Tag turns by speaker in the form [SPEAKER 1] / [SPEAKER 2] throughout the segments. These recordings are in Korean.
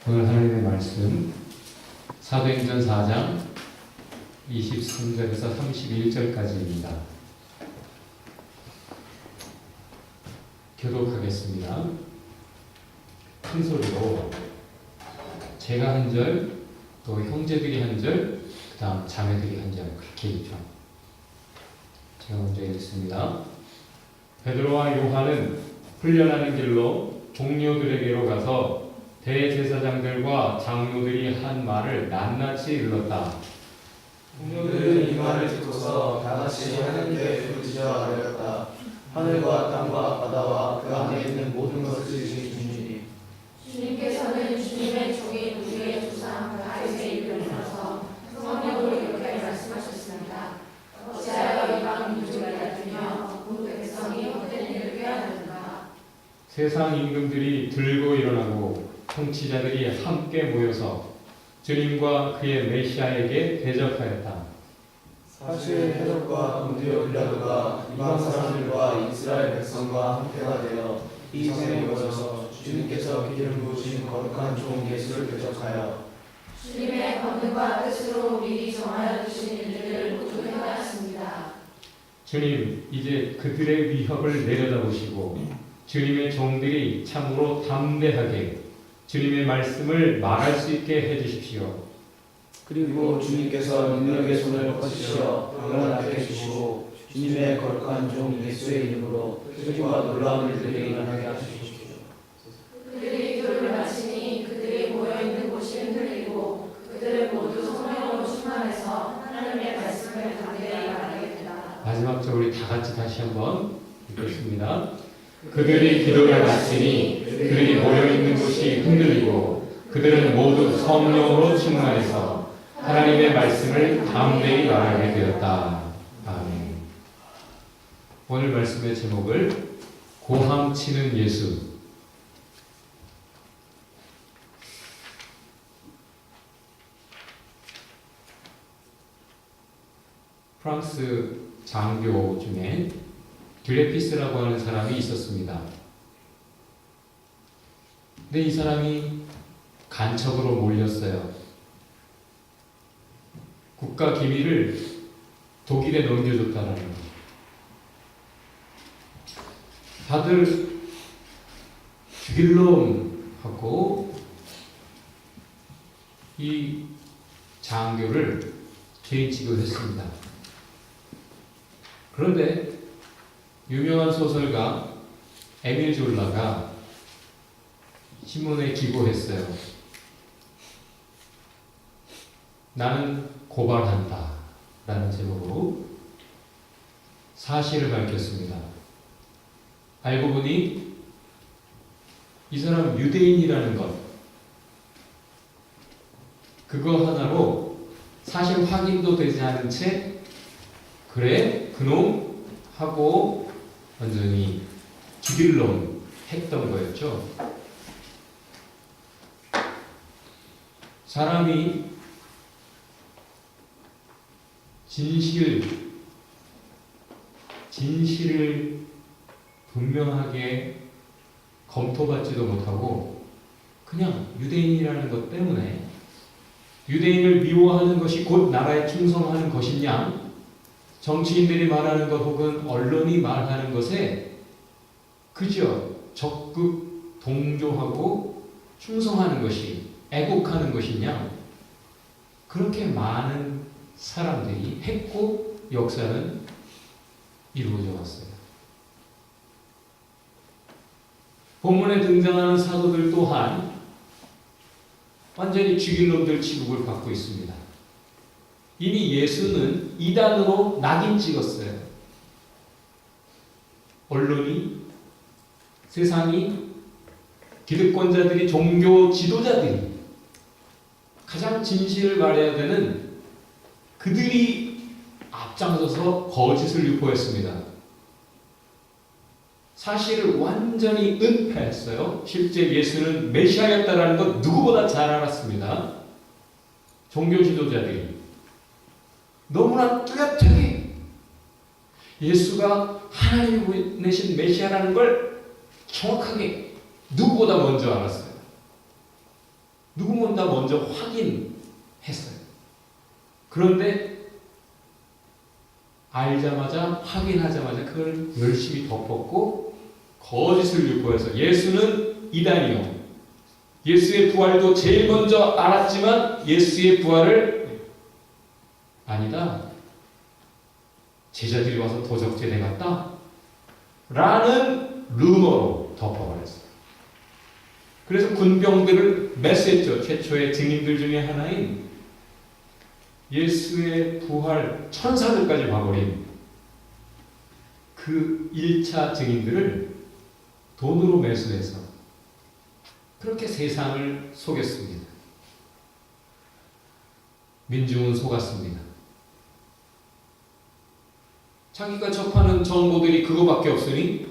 [SPEAKER 1] 오늘 하나님의 말씀 사도행전 4장 23절에서 31절까지입니다. 교독하겠습니다. 큰 소리로 제가 한 절, 또 형제들이 한 절, 그 다음 자매들이 한 절, 그렇게 읽죠. 제가 먼저 읽습니다. 베드로와 요한은 훈련하는 길로 동료들에게로 가서 대제사장들과 장로들이 한 말을 낱낱이 일렀다.
[SPEAKER 2] 동료들은 이 말을 듣고서 다같이 하나님께 부르짖어 아뢰었다. 하늘과 땅과 바다와 그 안에 있는 모든 것을 지으신 주님,
[SPEAKER 3] 주님께서는 주님의 종인 우리의 조상 다윗의 입을 들어서 성령으로 이렇게 말씀하셨습니다. 어찌하여 이방 민족을 다투며 온 백성이 헛된 일을 꾀하는가.
[SPEAKER 1] 세상 임금들이 들고 일어나고 통치자들이 함께 모여서 주님과 그의 메시아에게 대적하였다.
[SPEAKER 2] 사실 헤롯과 본디오 빌라도가 이방 사람들과 이스라엘 백성과 함께가 되어 이 성에 모여서 주님께서 기름 부으신 거룩한 종 예수를 대적하여
[SPEAKER 3] 주님의 권능과 뜻으로 미리 정하여 두신 일들을 모두 행하였습니다.
[SPEAKER 1] 주님, 이제 그들의 위협을 내려다보시고 주님의 종들이 참으로 담대하게 주님의 말씀을 말할 수 있게 해주십시오.
[SPEAKER 2] 그리고 주님께서 능력의 손을 뻗으시어 병을 낫게 해주시고 주님의 거룩한 종 예수의 이름으로 표징과 놀라운 일들이 일어나게 하시십시오.
[SPEAKER 3] 그들이 기도를 마치니 그들이 모여있는 곳이 흔들리고 그들은 모두 성령으로 충만해서 하나님의 말씀을 담대히 말하게 된다.
[SPEAKER 1] 마지막적으로 우리 다 같이 다시 한번 읽겠습니다. 그들이 기도를 마치니 그들이 모여있는 곳이 흔들리고 그들은 모두 성령으로 충만해서 하나님의 말씀을 담대히 말하게 되었다. 아멘. 오늘 말씀의 제목을 고함치는 예수. 프랑스 장교 중에 드레피스라고 하는 사람이 있었습니다. 근데 이 사람이 간첩으로 몰렸어요. 국가 기밀을 독일에 넘겨줬다는 거죠. 다들 죽일 놈 하고 이 장교를 죄인 취급했습니다. 그런데 유명한 소설가 에밀 졸라가 신문에 기고했어요. 나는 고발한다 라는 제목으로 사실을 밝혔습니다. 알고 보니 이 사람 유대인이라는 것, 그거 하나로 사실 확인도 되지 않은 채 그래 그놈 하고 완전히 죽일 놈 했던 거였죠. 사람이 진실을 분명하게 검토받지도 못하고 그냥 유대인이라는 것 때문에 유대인을 미워하는 것이 곧 나라에 충성하는 것이냐, 정치인들이 말하는 것 혹은 언론이 말하는 것에 그저 적극 동조하고 충성하는 것이 애국하는 것이냐, 그렇게 많은 사람들이 했고 역사는 이루어져 왔어요. 본문에 등장하는 사도들 또한 완전히 죽일 놈들 취급을 받고 있습니다. 이미 예수는 이단으로 낙인 찍었어요. 언론이, 세상이, 기득권자들이, 종교 지도자들이 가장 진실을 말해야 되는 그들이 앞장서서 거짓을 유포했습니다. 사실을 완전히 은폐했어요. 실제 예수는 메시아였다라는 것 누구보다 잘 알았습니다. 종교 지도자들이 너무나 뚜렷하게 예수가 하나님이 보내신 메시아라는 걸 정확하게 누구보다 먼저 알았어요. 누구보다 먼저 확인했어요. 그런데 알자마자 확인하자마자 그걸 열심히 덮었고 거짓을 유포해서 예수는 이단이요. 예수의 부활도 제일 먼저 알았지만 예수의 부활을 아니다. 제자들이 와서 도적질해 갔다. 라는 루머로 덮어버렸어요. 그래서 군병들을 메시했죠. 최초의 증인들 중에 하나인 예수의 부활 천사들까지 봐버린 그 1차 증인들을 돈으로 매수해서 그렇게 세상을 속였습니다. 민중은 속았습니다. 자기가 접하는 정보들이 그거밖에 없으니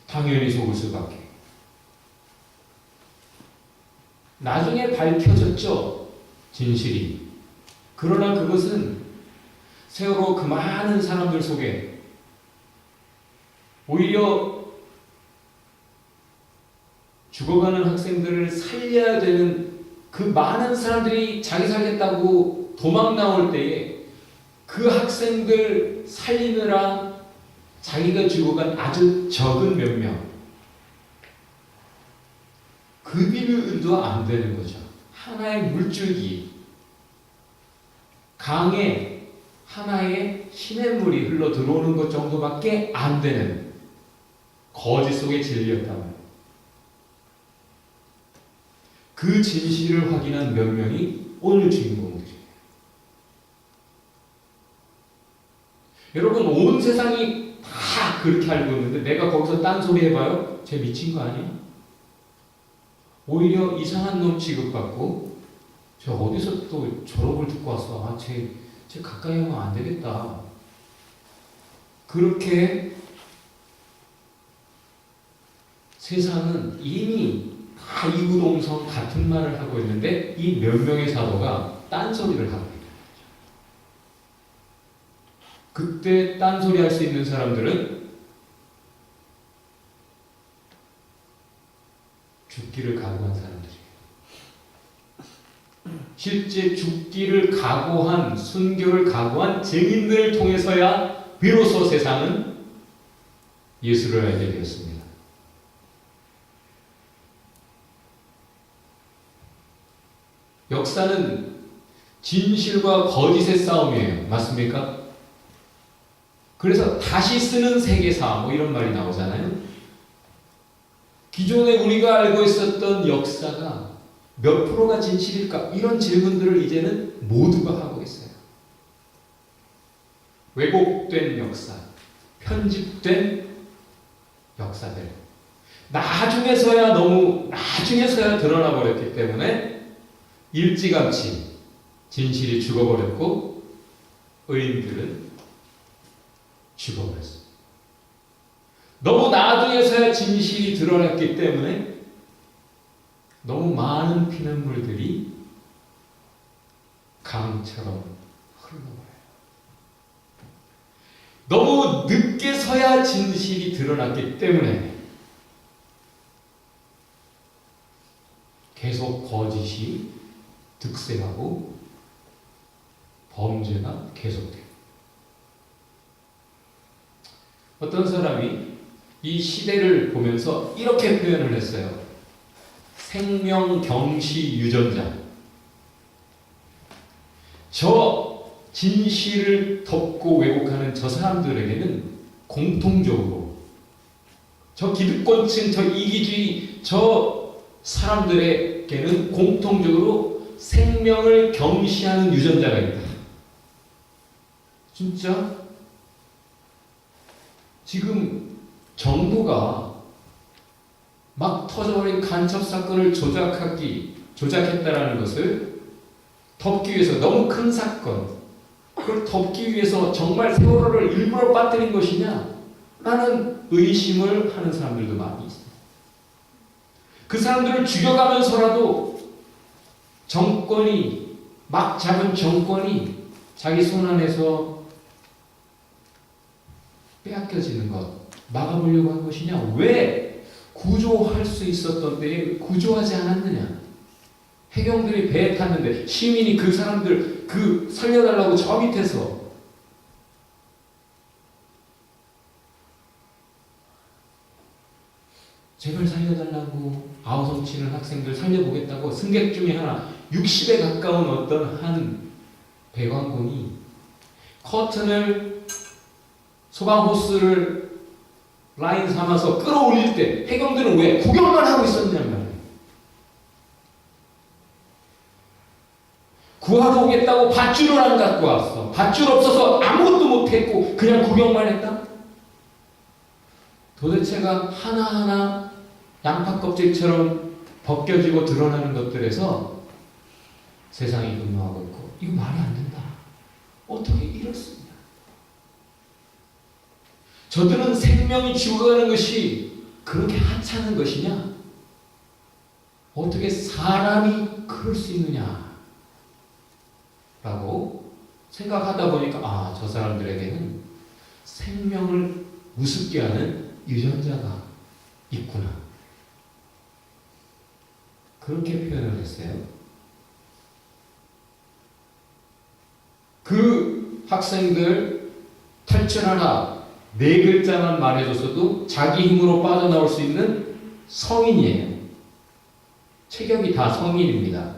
[SPEAKER 1] 당연히 속을 수밖에. 나중에 밝혀졌죠. 진실이. 그러나 그것은 세월호 그 많은 사람들 속에 오히려 죽어가는 학생들을 살려야 되는 그 많은 사람들이 자기 살겠다고 도망 나올 때에 그 학생들 살리느라 자기가 죽어간 아주 적은 몇 명. 그 비밀도 안 되는 거죠. 하나의 물줄기, 강에 하나의 시냇물이 흘러 들어오는 것 정도밖에 안 되는 거짓 속의 진리였단 말이에요. 그 진실을 확인한 몇 명이 오늘 주인공들이에요. 여러분, 온 세상이 다 그렇게 알고 있는데 내가 거기서 딴소리 해봐요? 쟤 미친 거 아니야? 오히려 이상한 놈 취급받고 저 어디서 또 졸업을 듣고 왔어. 아, 쟤 가까이 하면 안 되겠다. 그렇게 세상은 이미 다 이구동성 같은 말을 하고 있는데 이 몇 명의 사도가 딴소리를 하고 있는 거죠. 그때 딴소리 할 수 있는 사람들은 죽기를 각오한 사람들이에요. 실제 죽기를 각오한, 순교를 각오한 증인들을 통해서야 비로소 세상은 예수를 알게 되었습니다. 역사는 진실과 거짓의 싸움이에요. 맞습니까? 그래서 다시 쓰는 세계사 뭐 이런 말이 나오잖아요. 기존에 우리가 알고 있었던 역사가 몇 프로가 진실일까? 이런 질문들을 이제는 모두가 하고 있어요. 왜곡된 역사, 편집된 역사들. 나중에서야 드러나 버렸기 때문에 일찌감치 진실이 죽어버렸고 의인들은 죽어버렸어요. 너무 나중에서야 진실이 드러났기 때문에 너무 많은 피눈물들이 강처럼 흘러버려요. 너무 늦게서야 진실이 드러났기 때문에 계속 거짓이 득세하고 범죄가 계속돼요. 어떤 사람이 이 시대를 보면서 이렇게 표현을 했어요. 생명경시 유전자. 저 진실을 덮고 왜곡하는 저 사람들에게는 공통적으로 저 기득권층, 저 이기주의, 저 사람들에게는 공통적으로 생명을 경시하는 유전자가 있다. 진짜? 지금 정부가 막 터져버린 간첩 사건을 조작했다라는 것을 덮기 위해서 너무 큰 사건, 그걸 덮기 위해서 정말 세월호를 일부러 빠뜨린 것이냐? 라는 의심을 하는 사람들도 많이 있어요. 그 사람들을 죽여가면서라도 정권이, 막 잡은 정권이 자기 손 안에서 빼앗겨지는 것 막아보려고 한 것이냐? 왜 구조할 수 있었던 때에 구조하지 않았느냐? 해경들이 배에 탔는데 시민이 그 사람들 그 살려달라고 저 밑에서 제발 살려달라고 아우성치는 학생들 살려보겠다고 승객 중에 하나 60에 가까운 어떤 한 배관공이 커튼을 소방 호스를 라인 삼아서 끌어올릴 때 해경들은 왜 구경만 하고 있었냐는 말이에요. 구하러 오겠다고 밧줄을 안 갖고 왔어. 밧줄 없어서 아무것도 못했고 그냥 구경만 했다? 도대체가 하나하나 양파 껍질처럼 벗겨지고 드러나는 것들에서 세상이 분노하고 있고 이거 말이 안 된다. 어떻게 이렇습니까? 저들은 생명이 죽어가는 것이 그렇게 하찮은 것이냐? 어떻게 사람이 그럴 수 있느냐? 라고 생각하다 보니까 아, 저 사람들에게는 생명을 우습게 하는 유전자가 있구나. 그렇게 표현을 했어요. 그 학생들 탈출하라 네 글자만 말해줬어도 자기 힘으로 빠져나올 수 있는 성인이에요. 체격이 다 성인입니다.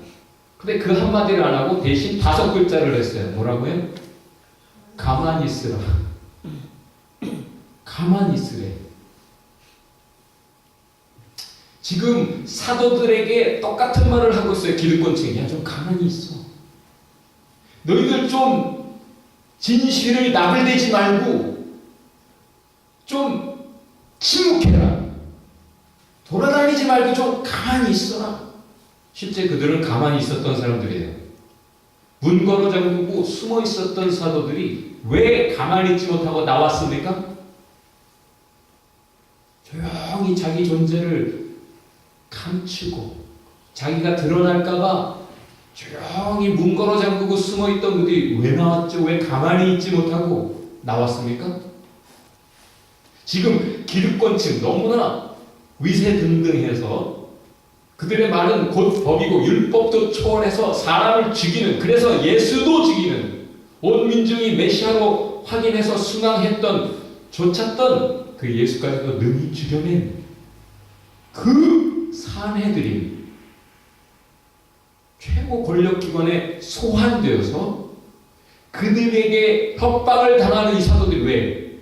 [SPEAKER 1] 근데 그 한마디를 안 하고 대신 5글자를 했어요. 뭐라고요? 가만히 있으라. 가만히 있으래. 지금 사도들에게 똑같은 말을 하고 있어요. 기득권층이. 야, 좀 가만히 있어. 너희들 좀 진실을 나불대지 말고 좀 침묵해라. 돌아다니지 말고 좀 가만히 있어라. 실제 그들은 가만히 있었던 사람들이에요. 문 걸어 잠그고 숨어 있었던 사도들이 왜 가만히 있지 못하고 나왔습니까? 조용히 자기 존재를 감추고 자기가 드러날까봐 조용히 문 걸어 잠그고 숨어 있던 그들이 왜 나왔죠? 왜 가만히 있지 못하고 나왔습니까? 지금 기득권층 너무나 위세등등해서 그들의 말은 곧 법이고 율법도 초월해서 사람을 죽이는, 그래서 예수도 죽이는, 온 민중이 메시아로 확인해서 순항했던, 좇았던 그 예수까지도 능히 죽여낸 그 사내들이 최고 권력기관에 소환되어서 그들에게 협박을 당하는 이 사도들이 왜?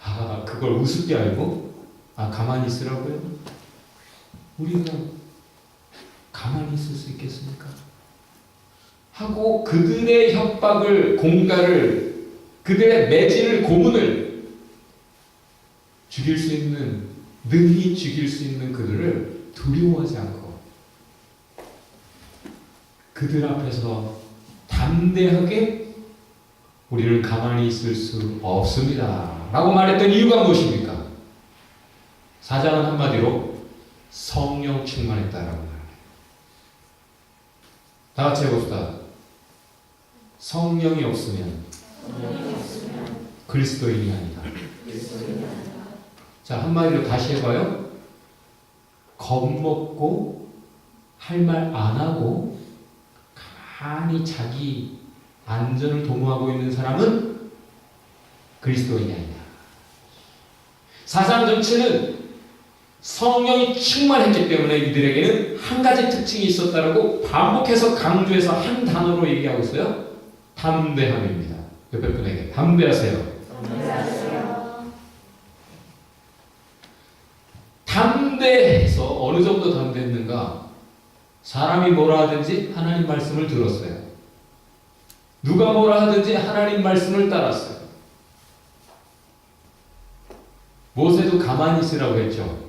[SPEAKER 1] 아, 그걸 우습게 알고? 아, 가만히 있으라고요? 우리가 가만히 있을 수 있겠습니까? 하고 그들의 협박을, 공갈을, 그들의 매질을, 고문을 죽일 수 있는, 능히 죽일 수 있는 그들을 두려워하지 않고 그들 앞에서 담대하게 우리는 가만히 있을 수 없습니다 라고 말했던 이유가 무엇입니까? 사장은 한마디로 성령 충만했다라고 말합니다. 다 같이 해봅시다. 성령이 없으면 그리스도인이 아니다. 자, 한마디로 다시 해봐요. 겁먹고 할 말 안 하고 가만히 자기 안전을 도모하고 있는 사람은 그리스도인이 아니다. 사상 전체는 성령이 충만했기 때문에 이들에게는 한 가지 특징이 있었다라고 반복해서 강조해서 한 단어로 얘기하고 있어요. 담대함입니다. 옆에 분에게 담대하세요. 담대해서 어느 정도 담대했는가? 사람이 뭐라 하든지 하나님 말씀을 들었어요. 누가 뭐라 하든지 하나님 말씀을 따랐어요. 모세도 가만히 있으라고 했죠.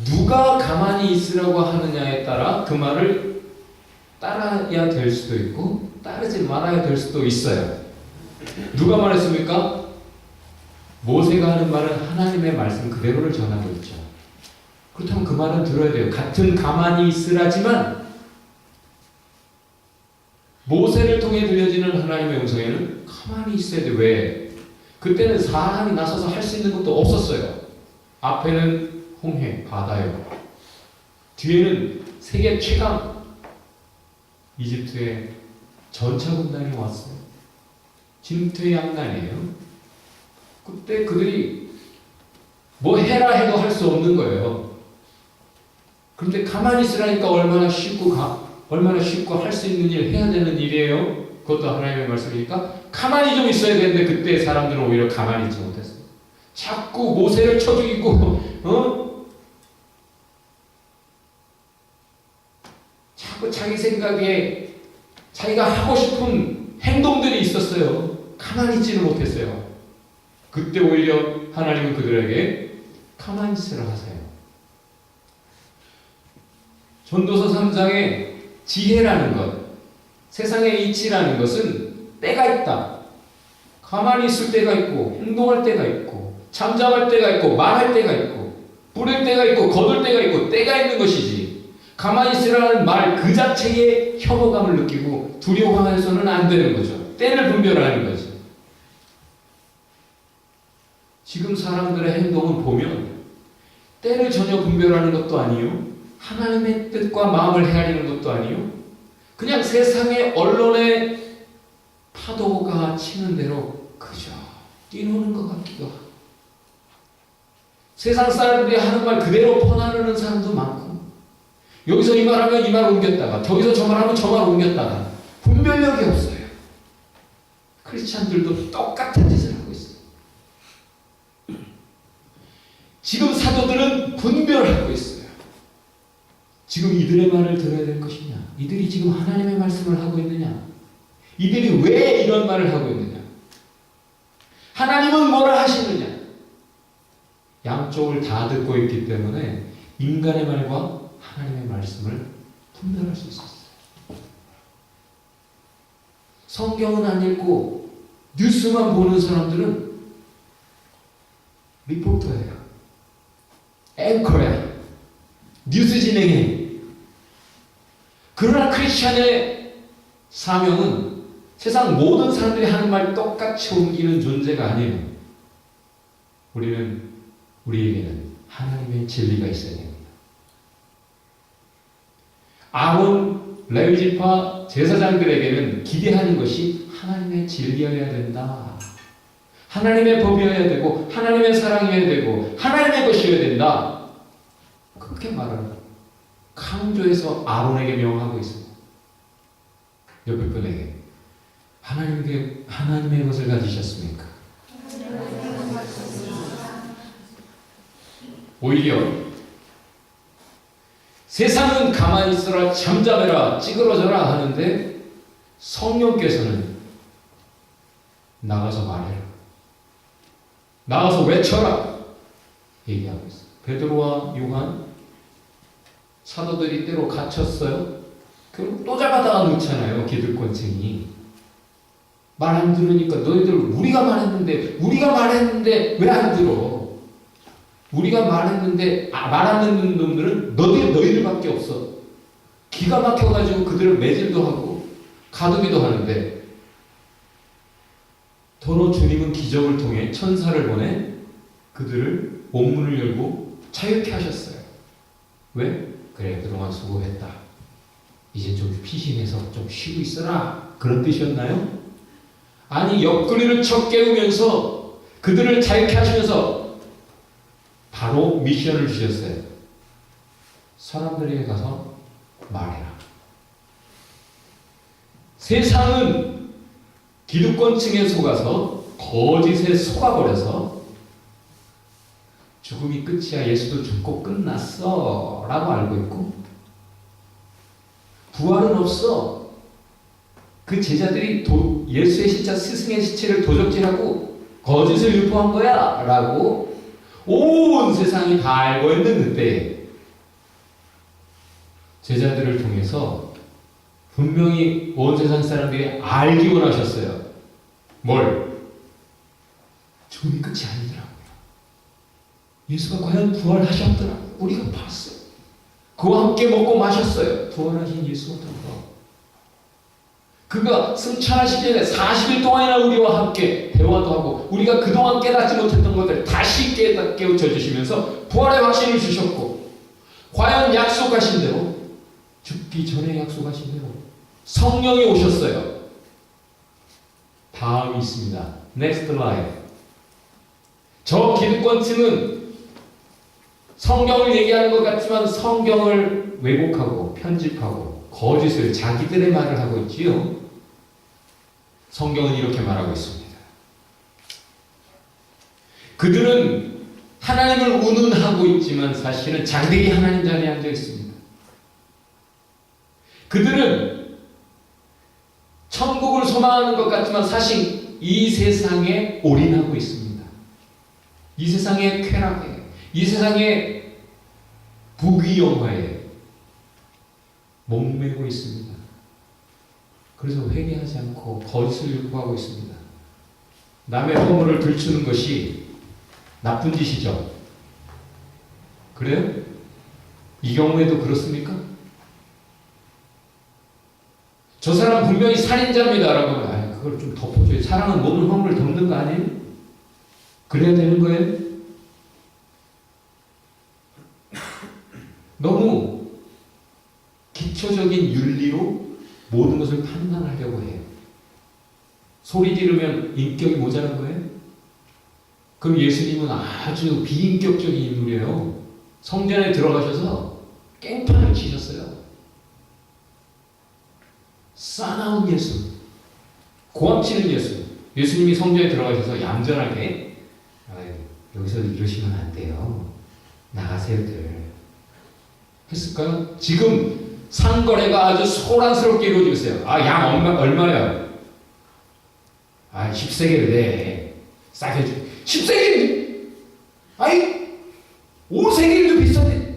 [SPEAKER 1] 누가 가만히 있으라고 하느냐에 따라 그 말을 따라야 될 수도 있고 따르지 말아야 될 수도 있어요. 누가 말했습니까? 모세가 하는 말은 하나님의 말씀 그대로를 전하고 있죠. 그렇다면 그 말은 들어야 돼요. 같은 가만히 있으라지만 모세를 통해 들려지는 하나님의 음성에는 가만히 있어야 돼. 왜? 그때는 사람이 나서서 할 수 있는 것도 없었어요. 앞에는 홍해, 바다요. 뒤에는 세계 최강 이집트의 전차 군단이 왔어요. 진퇴양난이에요. 그때 그들이 뭐 해라 해도 할 수 없는 거예요. 그런데 가만히 있으라니까 얼마나 쉽고 할 수 있는 일, 해야 되는 일이에요. 그것도 하나님의 말씀이니까 가만히 좀 있어야 되는데 그때 사람들은 오히려 가만히 있지 못했어요. 자꾸 모세를 쳐 죽이고 자꾸 자기 생각에 자기가 하고 싶은 행동들이 있었어요. 가만히 있지를 못했어요. 그때 오히려 하나님은 그들에게 가만히 있으라 하세요. 전도서 3장에 지혜라는 것, 세상의 이치라는 것은 때가 있다. 가만히 있을 때가 있고 행동할 때가 있고 잠잠할 때가 있고 말할 때가 있고 부를 때가 있고 거둘 때가 있고 때가 있는 것이지, 가만히 있으라는 말 그 자체에 혐오감을 느끼고 두려워해서는 안 되는 거죠. 때를 분별하는 거죠. 지금 사람들의 행동을 보면 때를 전혀 분별하는 것도 아니요, 하나님의 뜻과 마음을 헤아리는 것도 아니요, 그냥 세상의 언론의 파도가 치는 대로 그저 뛰노는 것 같기도 하고, 세상 사람들이 하는 말 그대로 퍼나르는 사람도 많고, 여기서 이 말하면 이 말 옮겼다가 저기서 저 말하면 저 말 옮겼다가 분별력이 없어요. 크리스찬들도 똑같은 짓을 하고 있어요. 지금 사도들은 분별하고 있어요. 지금 이들의 말을 들어야 될 것이냐, 이들이 지금 하나님의 말씀을 하고 있느냐, 이들이 왜 이런 말을 하고 있느냐, 하나님은 뭐라 하시느냐, 양쪽을 다 듣고 있기 때문에 인간의 말과 하나님의 말씀을 분별할 수 있었어요. 성경은 안 읽고 뉴스만 보는 사람들은 리포터예요. 앵커야. 뉴스 진행해. 그러나 크리스찬의 사명은 세상 모든 사람들이 하는 말 똑같이 옮기는 존재가 아니에요. 우리에게는 하나님의 진리가 있어야 됩니다. 아론, 레위지파 제사장들에게는 기대하는 것이 하나님의 진리여야 된다. 하나님의 법이어야 되고 하나님의 사랑이어야 되고 하나님의 것이어야 된다. 그렇게 말하는, 강조해서 아론에게 명하고 있습니다. 옆에 분에게 하나님의 것을 가지셨습니까? 오히려 세상은 가만히 있어라, 잠잠해라, 찌그러져라 하는데 성령께서는 나가서 말해라, 나가서 외쳐라 얘기하고 있어요. 베드로와 요한 사도들이 때로 갇혔어요. 그럼 또 잡아다가 놓잖아요. 기득권층이 말 안 들으니까 너희들 우리가 말했는데 왜 안 들어? 우리가 말했는데 말 안 듣는 놈들은 너희들밖에 없어. 기가 막혀가지고 그들을 매질도 하고 가두기도 하는데, 더러 주님은 기적을 통해 천사를 보내 그들을 옥문을 열고 자유케 하셨어요. 왜? 그래, 그동안 수고했다. 이제 좀 피신해서 좀 쉬고 있어라. 그런 뜻이었나요? 아니, 옆구리를 쳐 깨우면서 그들을 자유케 하시면서 바로 미션을 주셨어요. 사람들에게 가서 말해라. 세상은 기득권층에 속아서 거짓에 속아버려서 죽음이 끝이야, 예수도 죽고 끝났어 라고 알고 있고, 부활은 없어, 그 제자들이 예수의 시체, 스승의 시체를 도적질하고 거짓을 유포한 거야 라고 온 세상이 다 알고 있는 그때 제자들을 통해서 분명히 온 세상 사람들이 알기 원하셨어요. 뭘? 죽음이 끝이 아니더라고요. 예수가 과연 부활하셨더라. 우리가 봤어요. 그와 함께 먹고 마셨어요. 부활하신 예수가 더러. 그가 승천하시기 전에 40일 동안이나 우리와 함께 대화도 하고 우리가 그동안 깨닫지 못했던 것들 다시 깨우쳐 주시면서 부활의 확신을 주셨고 과연 약속하신 대로 죽기 전에 약속하신 대로 성령이 오셨어요. 다음이 있습니다. Next life. 저 기득권층은 성경을 얘기하는 것 같지만 성경을 왜곡하고 편집하고 거짓을 자기들의 말을 하고 있지요. 성경은 이렇게 말하고 있습니다. 그들은 하나님을 운운하고 있지만 사실은 자기들이 하나님 자리에 앉아 있습니다. 그들은 천국을 소망하는 것 같지만 사실 이 세상에 올인하고 있습니다. 이 세상의 쾌락에, 이 세상의 부귀영화에 목매고 있습니다. 그래서 회개하지 않고 거짓을 요구하고 있습니다. 남의 허물을 들추는 것이 나쁜 짓이죠. 그래요? 이 경우에도 그렇습니까? 저 사람 분명히 살인자입니다라고 그걸 좀 덮어줘요. 사랑은 모든 허물을 덮는 거 아니에요? 그래야 되는 거예요? 너무 기초적인 윤리로 모든 것을 판단하려고 해요. 소리 지르면 인격이 모자란 거예요? 그럼 예수님은 아주 비인격적인 인물이에요. 성전에 들어가셔서 깽판을 치셨어요. 싸나운 예수, 고함치는 예수. 예수님이 성전에 들어가셔서 얌전하게 여기서 이러시면 안 돼요. 나가세요들 했을까요? 지금 상거래가 아주 소란스럽게 이루어지고 있어요. 양 얼마야? 10세계를 내. 싸게 줘. 10세계! 5세계도 비싸대.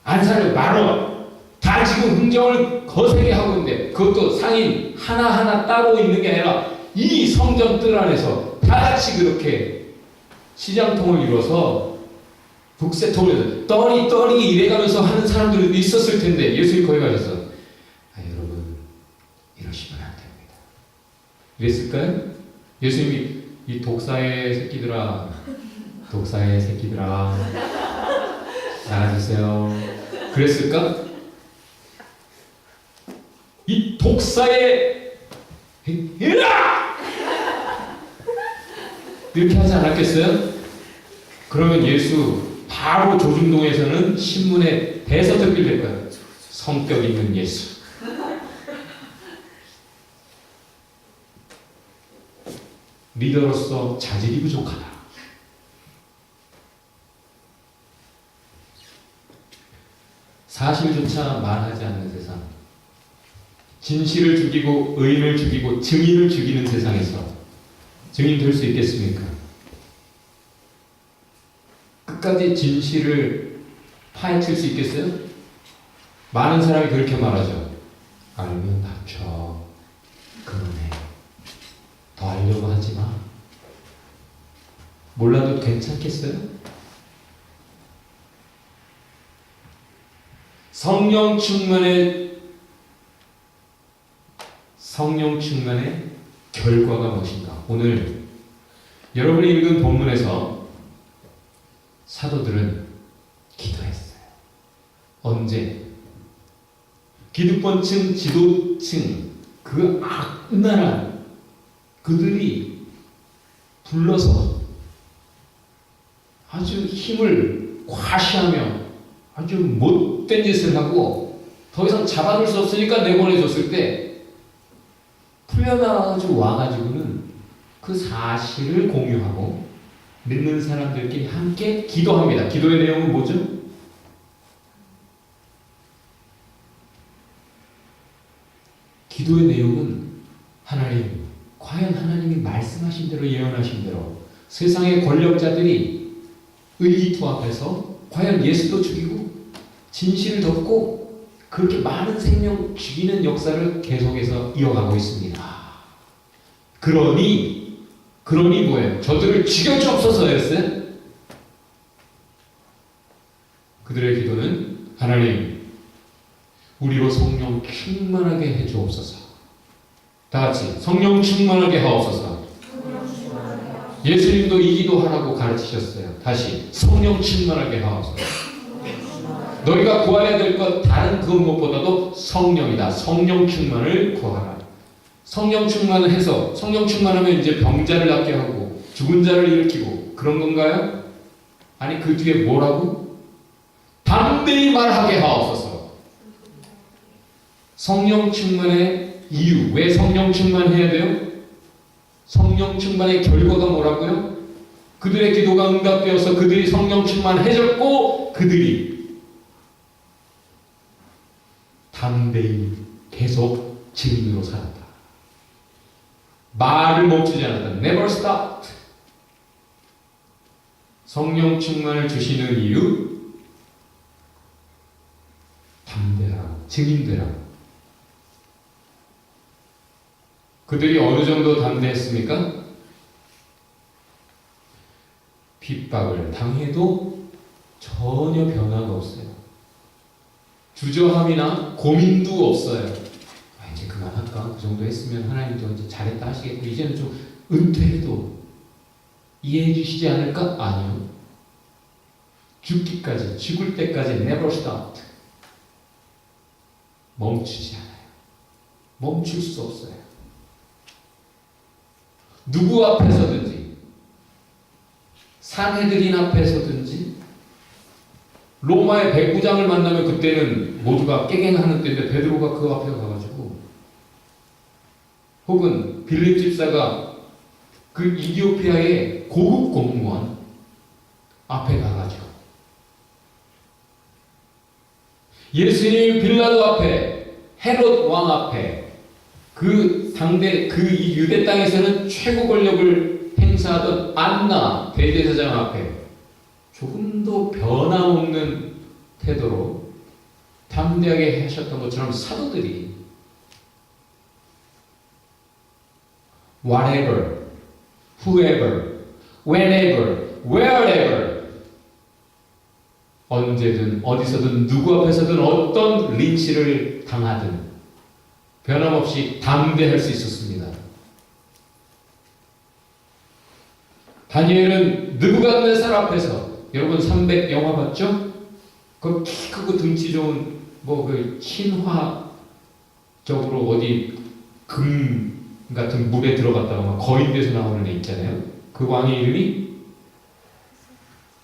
[SPEAKER 1] 안 사요. 10,000원. 다 지금 흥정을 거세게 하고 있는데 그것도 상인 하나하나 따로 있는 게 아니라 이 성전 뜰 안에서 다 같이 그렇게 시장통을 이뤄서 북새통을 떠리 이래가면서 하는 사람들도 있었을 텐데 예수님 거기 가셔서 여러분 이러시면 안 됩니다. 이랬을까요? 예수님이 이 독사의 새끼들아 나가주세요. 그랬을까? 이 독사의 이라! 이렇게 하지 않았겠어요? 그러면 예수 바로 조중동에서는 신문에 대서특필 될 거예요. 성격 있는 예수. 리더로서 자질이 부족하다. 사실조차 말하지 않는 세상. 진실을 죽이고 의인을 죽이고 증인을 죽이는 세상에서 증인 될 수 있겠습니까? 끝까지 진실을 파헤칠 수 있겠어요? 많은 사람이 그렇게 말하죠. 알면 닥쳐. 그만해. 더 알려고 하지 마. 몰라도 괜찮겠어요? 성령 충만의 결과가 무엇인가? 오늘 여러분이 읽은 본문에서 사도들은 기도했어요. 언제? 기득권층, 지도층, 그 악랄한 그들이 불러서 아주 힘을 과시하며 아주 못된 짓을 하고 더 이상 잡아둘 수 없으니까 내보내줬을 때 풀려나가지고 와가지고는 그 사실을 공유하고 믿는 사람들끼리 함께 기도합니다. 기도의 내용은 뭐죠? 기도의 내용은 하나님, 과연 하나님이 말씀하신 대로 예언하신 대로 세상의 권력자들이 의기투합해서 과연 예수도 죽이고 진실을 덮고 그렇게 많은 생명 죽이는 역사를 계속해서 이어가고 있습니다. 그러니 뭐예요? 저들을 죽여주옵소서였어요? 그들의 기도는 하나님, 우리로 성령 충만하게 해주옵소서. 다 같이 성령 충만하게 하옵소서. 예수님도 이 기도하라고 가르치셨어요. 다시 성령 충만하게 하옵소서. 너희가 구해야 될 것 다른 그 무엇보다도 성령이다. 성령 충만을 구하라. 성령 충만을 해서 성령 충만하면 이제 병자를 낫게 하고 죽은 자를 일으키고 그런 건가요? 아니 그 뒤에 뭐라고? 담대히 말하게 하옵소서. 성령 충만의 이유, 왜 성령 충만해야 돼요? 성령 충만의 결과가 뭐라고요? 그들의 기도가 응답되어서 그들이 성령 충만해졌고 그들이 담대히 계속 증인으로 살았다. 말을 멈추지 않았다. Never stopped. 성령 충만을 주시는 이유 담대하라. 증인되라. 그들이 어느 정도 담대했습니까? 핍박을 당해도 전혀 변화가 없어요. 주저함이나 고민도 없어요. 아, 이제 그만할까? 그 정도 했으면 하나님도 이제 잘했다 하시겠고 이제는 좀 은퇴해도 이해해 주시지 않을까? 아니요. 죽기까지, 죽을 때까지 never stopped. 멈추지 않아요. 멈출 수 없어요. 누구 앞에서든지, 산헤드린 앞에서든지, 로마의 백부장을 만나면 그때는 모두가 깨갱하는 때인데 베드로가 그 앞에 가가지고, 혹은 빌립 집사가 그 이디오피아의 고급 공무원 앞에 가가지고, 예수님 빌라도 앞에, 헤롯 왕 앞에, 그 당대 그 이 유대 땅에서는 최고 권력을 행사하던 안나 대제사장 앞에 조금도 변함없는 태도로 담대하게 하셨던 것처럼 사도들이 whatever, whoever, whenever, wherever 언제든 어디서든 누구 앞에서든 어떤 린치를 당하든 변함없이 담대할 수 있었습니다. 다니엘은 느부갓네살 앞에서 여러분 300 영화 봤죠? 그 키 크고 등치 좋은 뭐 그 신화적으로 어디 금 같은 물에 들어갔다가 막 거인돼서 나오는 애 있잖아요. 그 왕의 이름이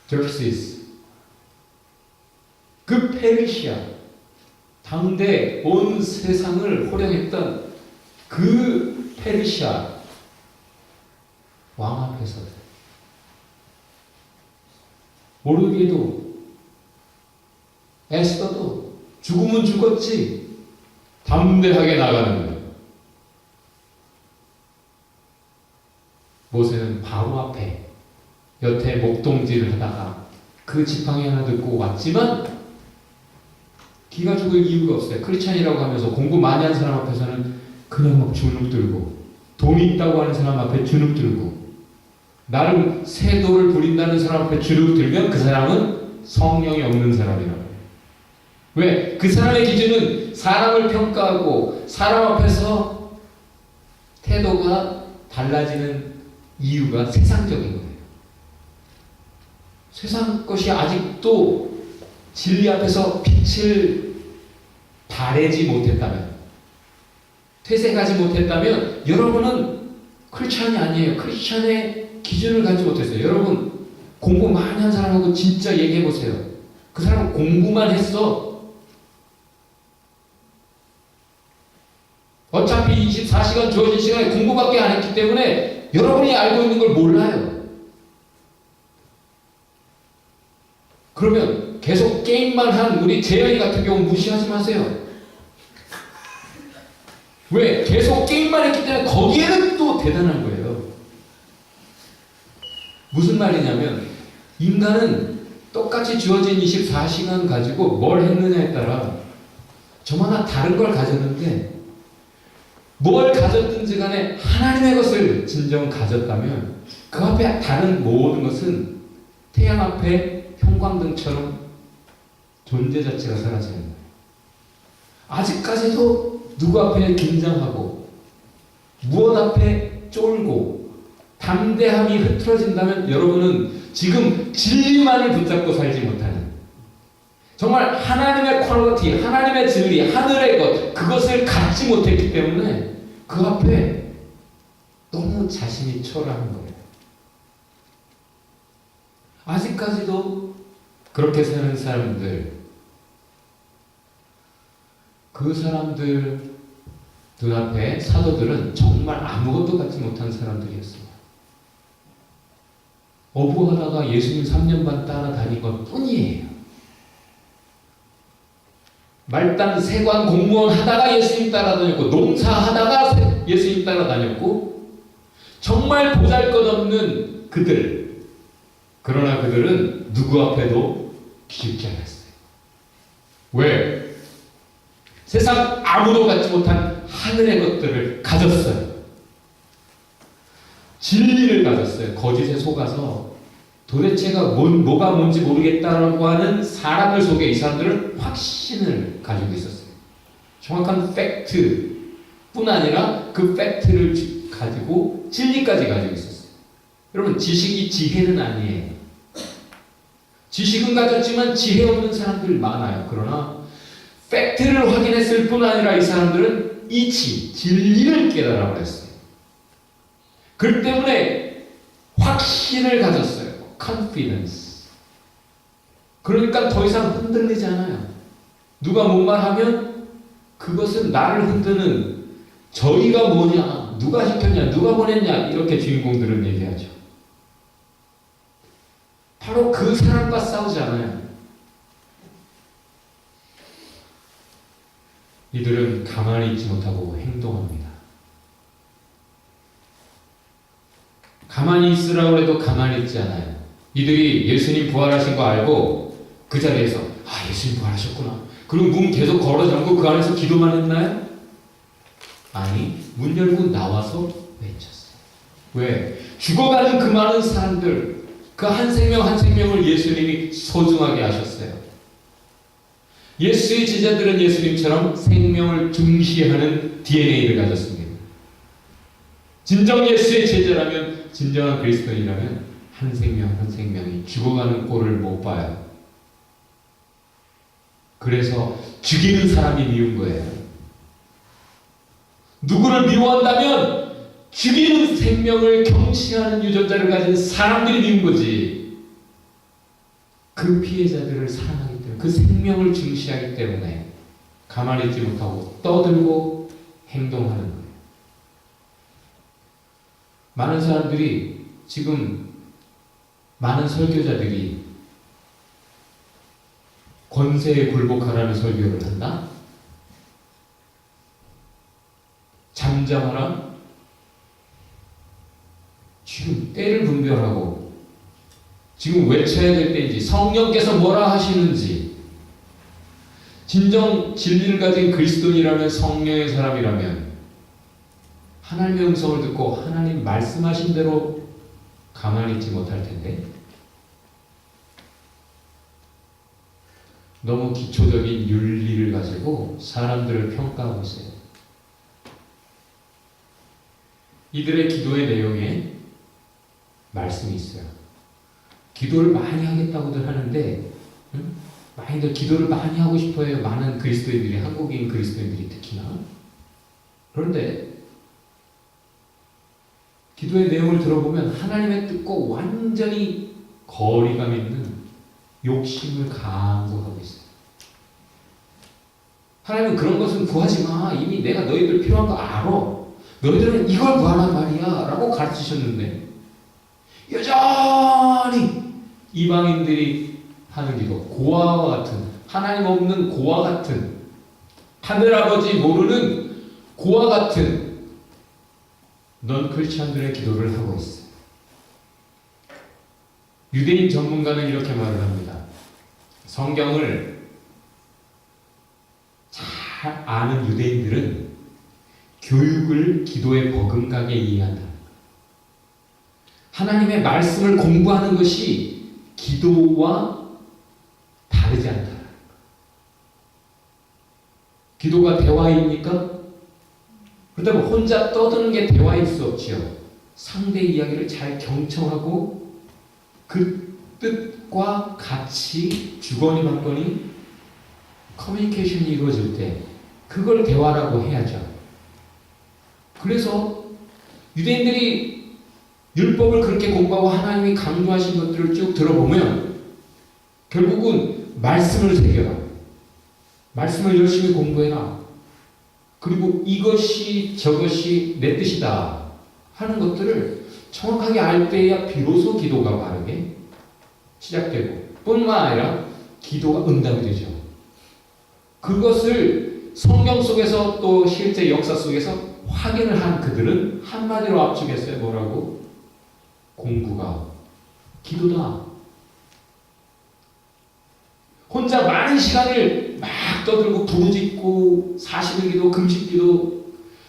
[SPEAKER 1] 저크시스. 그 페르시아 당대 온 세상을 호령했던 그 페르시아 왕 앞에서 모르게도 에스더도 죽으면 죽었지 담대하게 나가는 거예요. 모세는 바로 앞에 여태 목동질을 하다가 그 지팡이 하나 듣고 왔지만 기가 죽을 이유가 없어요. 크리스찬이라고 하면서 공부 많이 한 사람 앞에서는 그냥 막 주눅 들고 돈이 있다고 하는 사람 앞에 주눅 들고 나름 세도를 부린다는 사람 앞에 주눅 들면 그 사람은 성령이 없는 사람이라고. 왜? 그 사람의 기준은 사람을 평가하고 사람 앞에서 태도가 달라지는 이유가 세상적인 거예요. 세상 것이 아직도 진리 앞에서 빛을 발하지 못했다면, 퇴색하지 못했다면 여러분은 크리스찬이 아니에요. 크리스찬의 기준을 갖지 못했어요. 여러분 공부 많이 한 사람하고 진짜 얘기해 보세요. 그 사람은 공부만 했어. 어차피 24시간 주어진 시간에 공부밖에 안 했기 때문에 여러분이 알고 있는 걸 몰라요. 그러면 계속 게임만 한 우리 재현이 같은 경우 무시하지 마세요. 왜? 계속 게임만 했기 때문에 거기에는 또 대단한 거예요. 무슨 말이냐면 인간은 똑같이 주어진 24시간 가지고 뭘 했느냐에 따라 저마다 다른 걸 가졌는데 뭘 가졌든지 간에 하나님의 것을 진정 가졌다면 그 앞에 다른 모든 것은 태양 앞에 형광등처럼 존재 자체가 사라지는 거예요. 아직까지도 누구 앞에 긴장하고 무엇 앞에 쫄고 담대함이 흐트러진다면 여러분은 지금 진리만을 붙잡고 살지 못하는, 정말 하나님의 퀄리티, 하나님의 진리, 하늘의 것, 그것을 갖지 못했기 때문에 그 앞에 너무 자신이 초라한 거예요. 아직까지도 그렇게 사는 사람들, 그 사람들 눈앞에 사도들은 정말 아무것도 갖지 못한 사람들이었습니다. 어부하다가 예수님 3년 반 따라다닌 것 뿐이에요. 말단 세관 공무원 하다가 예수님 따라다녔고, 농사하다가 예수님 따라다녔고, 정말 보잘것없는 그들. 그러나 그들은 누구 앞에도 기죽지 않았어요. 왜? 세상 아무도 갖지 못한 하늘의 것들을 가졌어요. 진리를 가졌어요. 거짓에 속아서 도대체가 뭐가 뭔지 모르겠다라고 하는 사람들 속에 이 사람들은 확신을 가지고 있었어요. 정확한 팩트뿐 아니라 그 팩트를 가지고 진리까지 가지고 있었어요. 여러분, 지식이 지혜는 아니에요. 지식은 가졌지만 지혜 없는 사람들 많아요. 그러나 팩트를 확인했을 뿐 아니라 이 사람들은 이치, 진리를 깨달아 버렸어요. 그 때문에 확신을 가졌어요. confidence. 그러니까 더 이상 흔들리지 않아요. 누가 뭔 말하면 그것은 나를 흔드는, 저희가 뭐냐, 누가 시켰냐, 누가 보냈냐, 이렇게 주인공들은 얘기하죠. 바로 그 사람과 싸우지 않아요. 이들은 가만히 있지 못하고 행동합니다. 가만히 있으라고 해도 가만히 있지 않아요. 이들이 예수님 부활하신 거 알고 그 자리에서 예수님 부활하셨구나. 그리고 문 계속 걸어 잠그고 그 안에서 기도만 했나요? 아니, 문 열고 나와서 외쳤어요. 왜? 죽어가는 그 많은 사람들, 그 한 생명 한 생명을 예수님이 소중하게 하셨어요. 예수의 제자들은 예수님처럼 생명을 중시하는 DNA를 가졌습니다. 진정 예수의 제자라면, 진정한 그리스도인이라면 한 생명 한 생명이 죽어가는 꼴을 못 봐요. 그래서 죽이는 사람이 미운 거예요. 누구를 미워한다면 죽이는 생명을 경시하는 유전자를 가진 사람들이 미운 거지. 그 피해자들을 사랑하기 때문에, 그 생명을 중시하기 때문에 가만히 있지 못하고 떠들고 행동하는 거예요. 많은 사람들이 지금, 많은 설교자들이 권세에 굴복하라는 설교를 한다? 잠잠하라? 지금 때를 분별하고 지금 외쳐야 될 때인지, 성령께서 뭐라 하시는지, 진정 진리를 가진 그리스도인이라면, 성령의 사람이라면 하나님의 음성을 듣고 하나님 말씀하신 대로 가만히 있지 못할 텐데, 너무 기초적인 윤리를 가지고 사람들을 평가하고 있어요. 이들의 기도의 내용에 말씀이 있어요. 기도를 많이 하겠다고들 하는데, 많이들 기도를 많이 하고 싶어해요. 많은 그리스도인들이, 한국인 그리스도인들이 특히나. 그런데 기도의 내용을 들어보면 하나님의 뜻과 완전히 거리감 있는 욕심을 강조하고 있어요. 하나님은 그런 것은 구하지 마. 이미 내가 너희들 필요한 거 알아. 너희들은 이걸 구하란 말이야 라고 가르치셨는데, 여전히 이방인들이 하는 기도, 고아와 같은, 하나님 없는 고아 같은, 하늘아버지 모르는 고아 같은 넌 크리스찬들의 기도를 하고 있어. 유대인 전문가는 이렇게 말을 합니다. 성경을 잘 아는 유대인들은 교육을 기도에 버금가게 이해한다. 하나님의 말씀을 공부하는 것이 기도와 다르지 않다. 기도가 대화입니까? 그렇다면 혼자 떠드는 게 대화일 수 없지요. 상대 이야기를 잘 경청하고 그 뜻과 같이 주거니 받거니 커뮤니케이션이 이루어질 때 그걸 대화라고 해야죠. 그래서 유대인들이 율법을 그렇게 공부하고 하나님이 강조하신 것들을 쭉 들어보면 결국은 말씀을 새겨라. 말씀을 열심히 공부해라. 그리고 이것이 저것이 내 뜻이다 하는 것들을 정확하게 알 때야 비로소 기도가 바르게 시작되고 뿐만 아니라 기도가 응답이 되죠. 그것을 성경 속에서 또 실제 역사 속에서 확인을 한 그들은 한마디로 압축했어요. 뭐라고? 공부가 기도다. 혼자 많은 시간을 막 떠들고 부르짖고 40일 기도, 금식 기도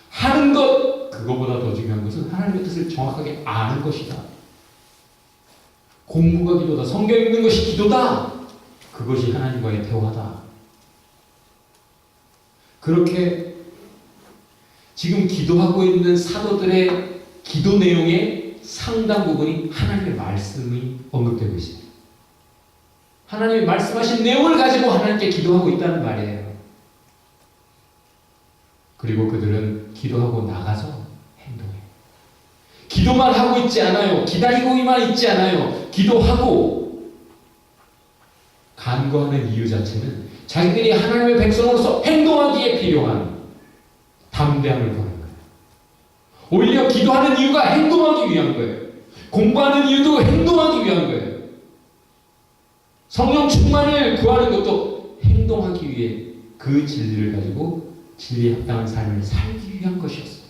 [SPEAKER 1] 하는 것, 그거보다 더 중요한 것은 하나님의 뜻을 정확하게 아는 것이다. 공부가 기도다. 성경 읽는 것이 기도다. 그것이 하나님과의 대화다. 그렇게 지금 기도하고 있는 사도들의 기도 내용의 상당 부분이 하나님의 말씀이 언급되고 있습니다. 하나님이 말씀하신 내용을 가지고 하나님께 기도하고 있다는 말이에요. 그리고 그들은 기도하고 나가서 행동해요. 기도만 하고 있지 않아요. 기다리고만 있지 않아요. 기도하고 간구하는 이유 자체는 자기들이 하나님의 백성으로서 행동하기에 필요한 담대함을 보는 거예요. 오히려 기도하는 이유가 행동하기 위한 거예요. 공부하는 이유도 행동하기 위한 거예요. 성령 충만을 구하는 것도 행동하기 위해 그 진리를 가지고 진리에 합당한 삶을 살기 위한 것이었어요.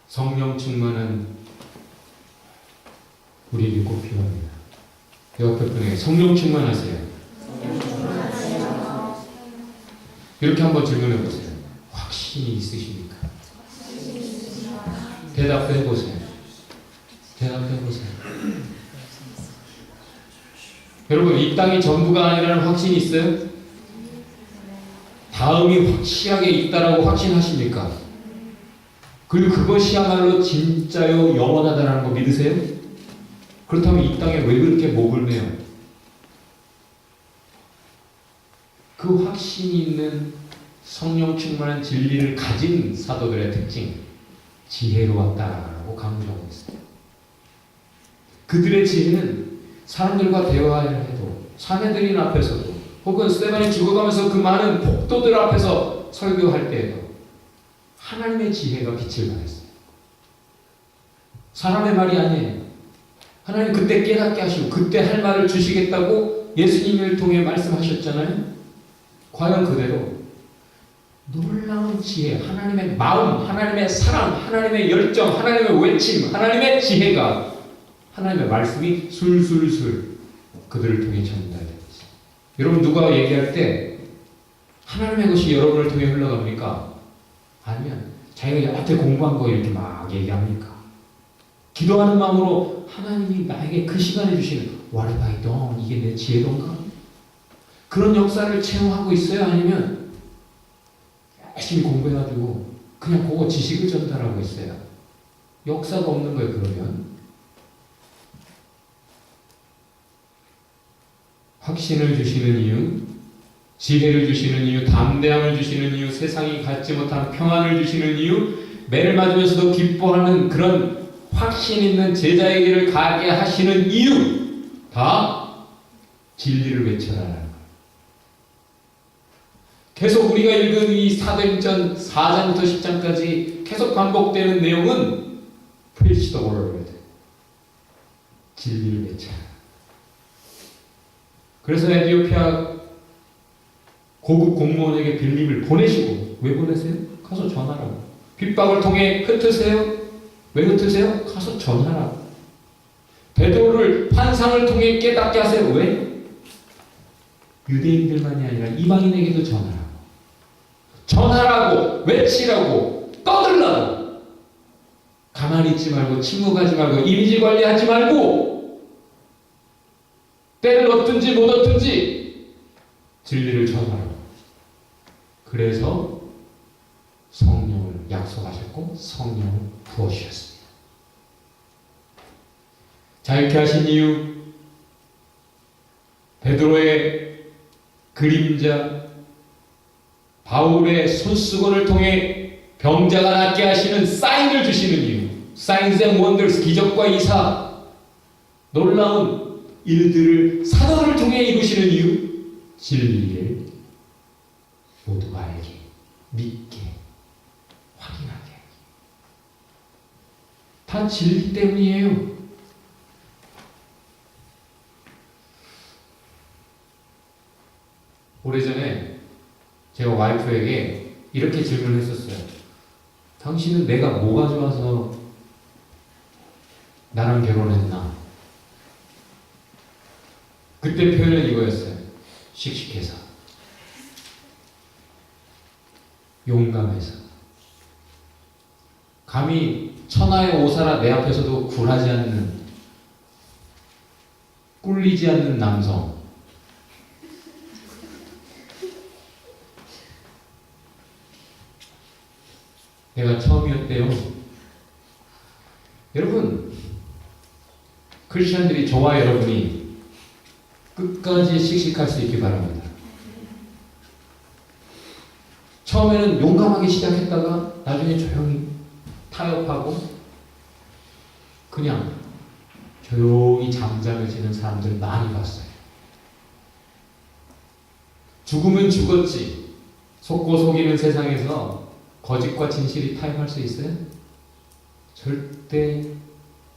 [SPEAKER 1] 성령 충만은 우리에게 꼭 필요합니다. 옆에 분에게 성령 충만하세요. 이렇게 한번 질문해 보세요. 확신이 있으십니까? 대답해 보세요. 대답해 보세요. 여러분, 이 땅이 전부가 아니라는 확신이 있어요? 다음이 확실하게 있다라고 확신하십니까? 그리고 그것이야말로 진짜요 영원하다라는 거 믿으세요? 그렇다면 이 땅에 왜 그렇게 목을 매요? 그 확신이 있는 성령 충만한 진리를 가진 사도들의 특징, 지혜로웠다라고 강조하고 있습니다. 그들의 지혜는 사람들과 대화를 해도, 사내들인 앞에서도, 혹은 스데반이 죽어가면서 그 많은 복도들 앞에서 설교할 때에도 하나님의 지혜가 빛을 발했어요. 사람의 말이 아니에요. 하나님 그때 깨닫게 하시고 그때 할 말을 주시겠다고 예수님을 통해 말씀하셨잖아요. 과연 그대로 놀라운 지혜, 하나님의 마음, 하나님의 사랑, 하나님의 열정, 하나님의 외침, 하나님의 지혜가, 하나님의 말씀이 술술술 그들을 통해 전달되고 있어요. 여러분, 누가 얘기할 때 하나님의 것이 여러분을 통해 흘러갑니까? 아니면 자기가 여태 공부한 거 이렇게 막 얘기합니까? 기도하는 마음으로 하나님이 나에게 그 시간에 주시는 What have I done? 이게 내 지혜던가? 그런 역사를 체험하고 있어요? 아니면 열심히 공부해가지고 그냥 그거 지식을 전달하고 있어요? 역사가 없는 거예요. 그러면 확신을 주시는 이유, 지혜를 주시는 이유, 담대함을 주시는 이유, 세상이 갖지 못한 평안을 주시는 이유, 매를 맞으면서도 기뻐하는 그런 확신 있는 제자에게를 가게 하시는 이유, 다 진리를 외쳐라라는 거예요. 계속 우리가 읽은 이 사도행전 4장부터 10장까지 계속 반복되는 내용은 Preach the word, 진리를 외쳐라. 그래서 에티오피아 고급 공무원에게 빌립을 보내시고, 왜 보내세요? 가서 전하라고. 핍박을 통해 흩으세요? 왜 흩으세요? 가서 전하라고. 베드로를 환상을 통해 깨닫게 하세요. 왜? 유대인들만이 아니라 이방인에게도 전하라고. 전하라고, 외치라고, 떠들라고. 가만히 있지 말고, 침묵하지 말고, 이미지 관리하지 말고, 때를 얻든지 못 얻든지 진리를 전하라. 그래서 성령을 약속하셨고 성령을 부어주셨습니다. 자, 이렇게 하신 이유, 베드로의 그림자, 바울의 손수건을 통해 병자가 낫게 하시는 사인을 주시는 이유, 사인스 앤 원더스, 기적과 이사, 놀라운 일들을 사도를 통해 이루시는 이유, 진리를 모두가 알게, 믿게, 확인하게. 다 진리 때문이에요. 오래전에 제가 와이프에게 이렇게 질문을 했었어요. 당신은 내가 뭐가 좋아서 나랑 결혼했나? 그때 표현은 이거였어요. 씩씩해서, 용감해서, 감히 천하의 오사라 내 앞에서도 굴하지 않는, 꿀리지 않는 남성. 내가 처음이었대요. 여러분, 크리스천들이, 저와 여러분이 끝까지 씩씩할 수 있기 바랍니다. 처음에는 용감하게 시작했다가 나중에 조용히 타협하고 그냥 조용히 잠잠해지는 사람들 많이 봤어요. 죽으면 죽었지, 속고 속이는 세상에서 거짓과 진실이 타협할 수 있어요? 절대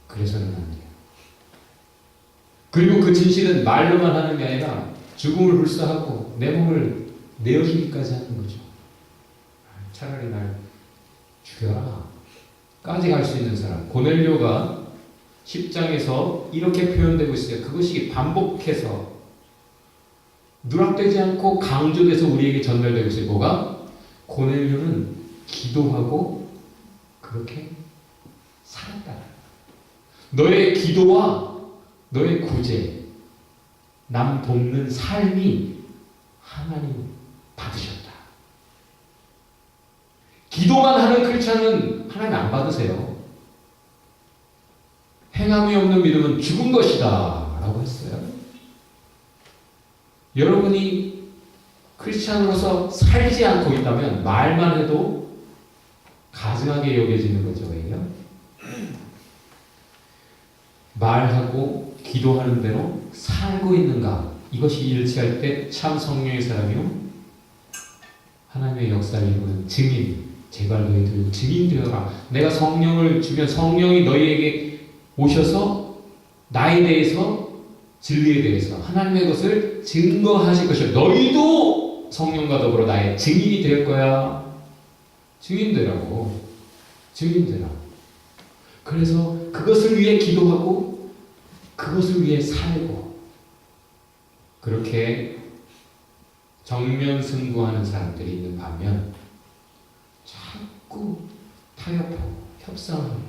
[SPEAKER 1] 그래서는 안 돼요. 그리고 그 진실은 말로만 하는 게 아니라 죽음을 불사하고 내 몸을 내어주기까지 하는 거죠. 차라리 날 죽여라 까지 갈 수 있는 사람. 고넬료가 10장에서 이렇게 표현되고 있어요. 그것이 반복해서 누락되지 않고 강조돼서 우리에게 전달되고 있어요. 뭐가? 고넬료는 기도하고 그렇게 살았다. 너의 기도와 너의 구제, 남 돕는 삶이 하나님 받으셨다. 기도만 하는 크리스천은 하나님 안 받으세요. 행함이 없는 믿음은 죽은 것이다 라고 했어요. 여러분이 크리스천으로서 살지 않고 있다면 말만 해도 가증하게 여겨지는 거죠. 왜요? 말하고 기도하는 대로 살고 있는가? 이것이 일치할 때 참 성령의 사람이요, 하나님의 역사를 이루는 증인, 제발 너희들 증인 되어라. 내가 성령을 주면 성령이 너희에게 오셔서 나에 대해서, 진리에 대해서 하나님의 것을 증거하실 것이요, 너희도 성령과 더불어 나의 증인이 될 거야. 증인되라고. 증인되라. 그래서 그것을 위해 기도하고 그것을 위해 살고, 그렇게 정면 승부하는 사람들이 있는 반면 자꾸 타협하고 협상하고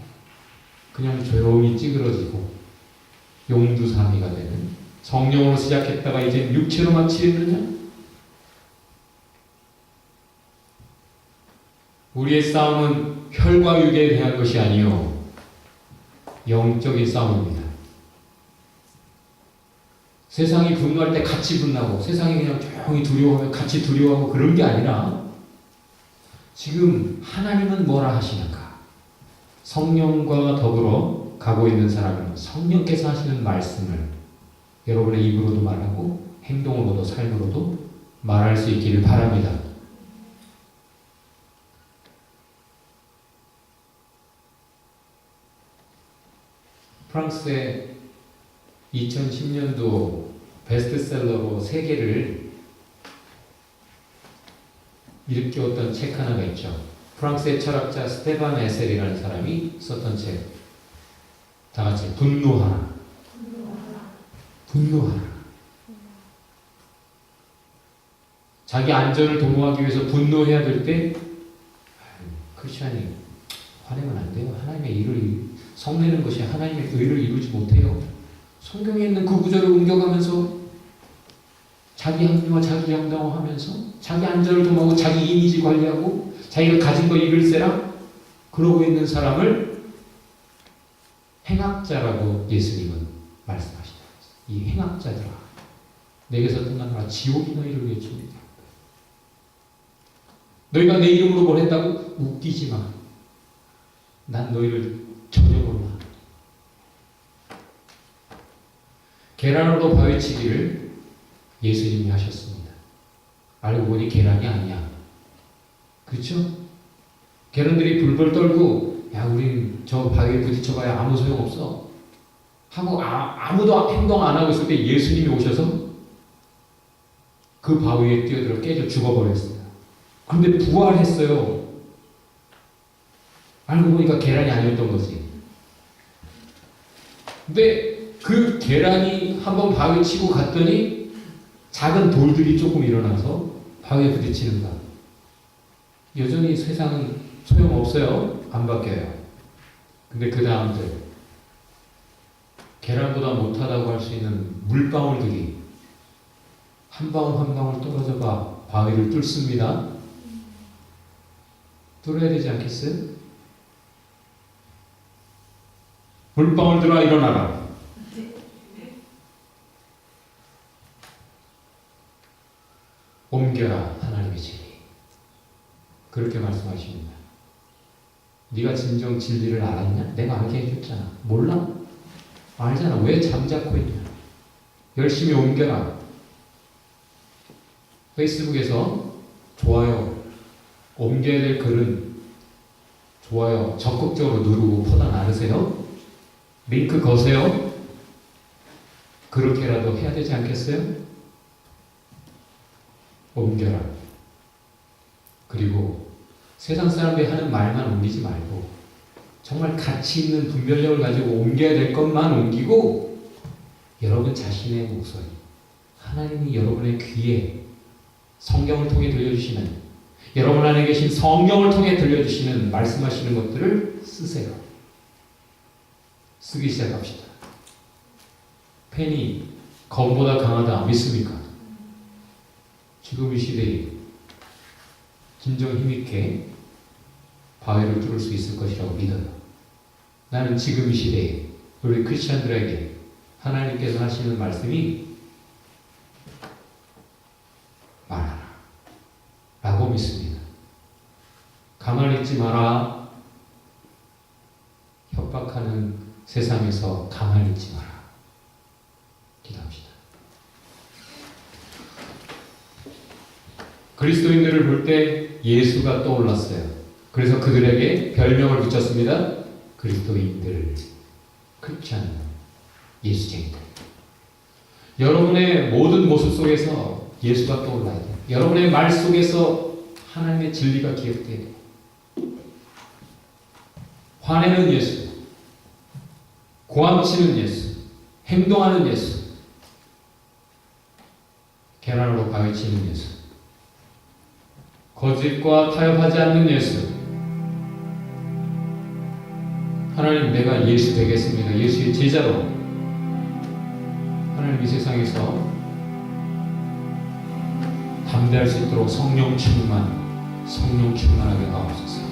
[SPEAKER 1] 그냥 조용히 찌그러지고 용두사미가 되는, 성령으로 시작했다가 이제 육체로만 치르느냐? 우리의 싸움은 혈과 육에 대한 것이 아니요 영적인 싸움입니다. 세상이 분노할 때 같이 분노하고, 세상이 그냥 조용히 두려워하면 같이 두려워하고, 그런 게 아니라 지금 하나님은 뭐라 하시는가? 성령과 더불어 가고 있는 사람은 성령께서 하시는 말씀을 여러분의 입으로도 말하고 행동으로도 삶으로도 말할 수 있기를 바랍니다. 프랑스의 2010년도 베스트셀러로 세계를 일깨웠던 책 하나가 있죠. 프랑스의 철학자 스테반 에셀이라는 사람이 썼던 책. 다 같이 분노하라. 분노하라. 자기 안전을 도모하기 위해서 분노해야 될 때 크리스천이 화내면 안 돼요. 하나님의 일을 성내는 것이 하나님의 의를 이루지 못해요. 성경에 있는 그 구절을 옮겨가면서 자기 합리화, 자기 정당화하면서 자기 안전을 도모하고 자기 이미지 관리하고 자기가 가진 거 이글세라 그러고 있는 사람을 행악자라고 예수님은 말씀하시죠. 이 행악자들아, 내게서 떠나노라. 지옥이 너희를 위해 준비되었다. 너희가 내 이름으로 뭘 했다고? 웃기지 마. 난 너희를 전혀 몰라. 계란으로 바위치기를 예수님이 하셨습니다. 알고 보니 계란이 아니야. 그렇죠? 계란들이 불불 떨고 야 우린 저 바위에 부딪혀봐야 아무 소용없어 하고 아무도 행동 안 하고 있을 때 예수님이 오셔서 그 바위에 뛰어들어 깨져 죽어버렸어요. 근데 부활했어요. 알고 보니까 계란이 아니었던 거지. 근데 그 계란이 한번 바위 치고 갔더니 작은 돌들이 조금 일어나서 바위에 부딪히는 거야. 여전히 세상은 소용없어요. 안 바뀌어요. 근데 그 다음들 계란보다 못하다고 할 수 있는 물방울들이 한 방울 한 방울 떨어져 봐 바위를 뚫습니다. 뚫어야 되지 않겠어요? 물방울들아 일어나라. 옮겨라 하나님의 진리. 그렇게 말씀하십니다. 네가 진정 진리를 알았냐? 내가 알게 해줬잖아. 몰라? 알잖아. 왜 잠자코 있냐? 열심히 옮겨라. 페이스북에서 좋아요, 옮겨야 될 글은 좋아요 적극적으로 누르고 퍼다 나르세요. 링크 거세요. 그렇게라도 해야 되지 않겠어요? 옮겨라. 그리고 세상 사람들이 하는 말만 옮기지 말고 정말 가치 있는 분별력을 가지고 옮겨야 될 것만 옮기고 여러분 자신의 목소리, 하나님이 여러분의 귀에 성경을 통해 들려주시는, 여러분 안에 계신 성령을 통해 들려주시는 말씀하시는 것들을 쓰세요. 쓰기 시작합시다. 펜이 검보다 강하다 믿습니까? 지금 이 시대에 진정 힘있게 바위를 뚫을 수 있을 것이라고 믿어요. 나는 지금 이 시대에 우리 크리스찬들에게 하나님께서 하시는 말씀이 말하라 라고 믿습니다. 가만히 있지 마라. 협박하는 세상에서 가만히 있지 마라. 기도합시다. 그리스도인들을 볼 때 예수가 떠올랐어요. 그래서 그들에게 별명을 붙였습니다. 그리스도인들, 크리스찬, 예수쟁이들. 여러분의 모든 모습 속에서 예수가 떠올라야 돼요. 여러분의 말 속에서 하나님의 진리가 기억돼야 돼요. 화내는 예수, 고함치는 예수, 행동하는 예수, 계란으로 바위치는 예수, 거짓과 타협하지 않는 예수. 하나님, 내가 예수 되겠습니다. 예수의 제자로 하나님 이 세상에서 담대할 수 있도록 성령 충만하게 하옵소서.